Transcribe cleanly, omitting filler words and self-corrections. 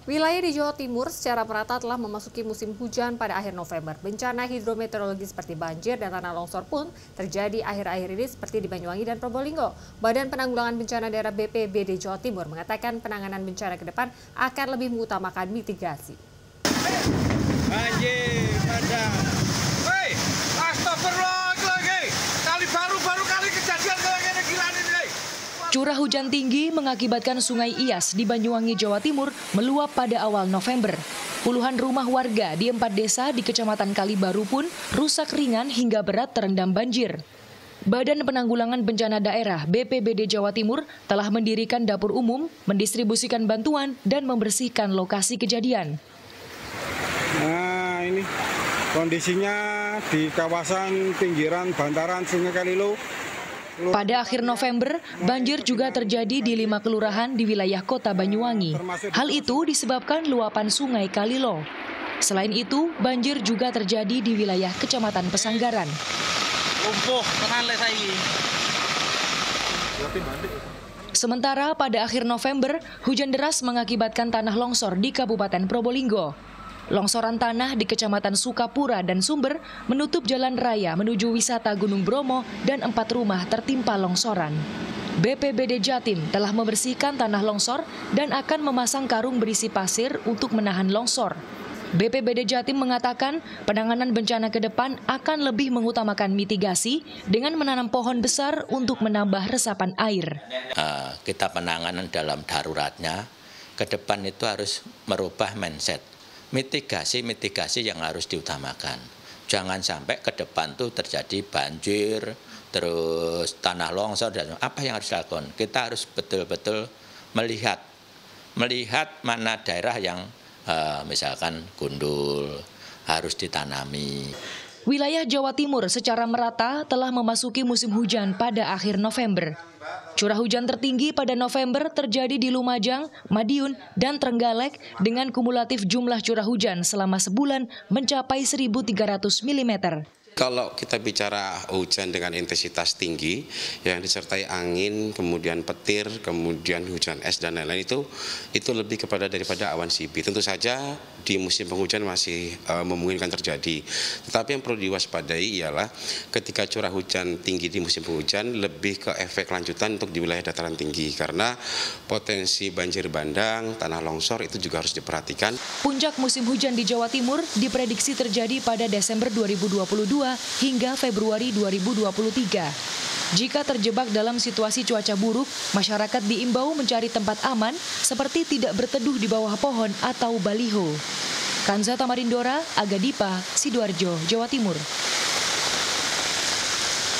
Wilayah di Jawa Timur secara merata telah memasuki musim hujan pada akhir November. Bencana hidrometeorologi seperti banjir dan tanah longsor pun terjadi akhir-akhir ini seperti di Banyuwangi dan Probolinggo. Badan Penanggulangan Bencana Daerah BPBD Jawa Timur mengatakan penanganan bencana ke depan akan lebih mengutamakan mitigasi. Banjir, padang. Hei, astagfirullah lagi. Kali baru kali kejadian kayak gila ini. Curah hujan tinggi mengakibatkan Sungai Iyas di Banyuwangi, Jawa Timur meluap pada awal November. Puluhan rumah warga di 4 desa di Kecamatan Kalibaru pun rusak ringan hingga berat terendam banjir. Badan Penanggulangan Bencana Daerah BPBD Jawa Timur telah mendirikan dapur umum, mendistribusikan bantuan, dan membersihkan lokasi kejadian. Nah, ini kondisinya di kawasan pinggiran bantaran Sungai Kalilo. Pada akhir November, banjir juga terjadi di 5 kelurahan di wilayah kota Banyuwangi. Hal itu disebabkan luapan Sungai Kalilo. Selain itu, banjir juga terjadi di wilayah Kecamatan Pesanggaran. Sementara pada akhir November, hujan deras mengakibatkan tanah longsor di Kabupaten Probolinggo. Longsoran tanah di Kecamatan Sukapura dan Sumber menutup jalan raya menuju wisata Gunung Bromo dan 4 rumah tertimpa longsoran. BPBD Jatim telah membersihkan tanah longsor dan akan memasang karung berisi pasir untuk menahan longsor. BPBD Jatim mengatakan penanganan bencana ke depan akan lebih mengutamakan mitigasi dengan menanam pohon besar untuk menambah resapan air. Kita penanganan dalam daruratnya, ke depan itu harus merubah mindset. Mitigasi yang harus diutamakan. Jangan sampai ke depan tuh terjadi banjir, terus tanah longsor, dan apa yang harus dilakukan? Kita harus betul-betul melihat mana daerah yang misalkan gundul, harus ditanami. Wilayah Jawa Timur secara merata telah memasuki musim hujan pada akhir November. Curah hujan tertinggi pada November terjadi di Lumajang, Madiun, dan Trenggalek dengan kumulatif jumlah curah hujan selama sebulan mencapai 1.300 mm. Kalau kita bicara hujan dengan intensitas tinggi yang disertai angin, kemudian petir, kemudian hujan es dan lain-lain itu lebih kepada daripada awan sibi. Tentu saja di musim penghujan masih memungkinkan terjadi. Tetapi yang perlu diwaspadai ialah ketika curah hujan tinggi di musim penghujan lebih ke efek lanjutan untuk di wilayah dataran tinggi karena potensi banjir bandang, tanah longsor itu juga harus diperhatikan. Puncak musim hujan di Jawa Timur diprediksi terjadi pada Desember 2022 hingga Februari 2023. Jika terjebak dalam situasi cuaca buruk, masyarakat diimbau mencari tempat aman seperti tidak berteduh di bawah pohon atau baliho. Kanza Tamarindora, Aga Dipa, Sidoarjo, Jawa Timur.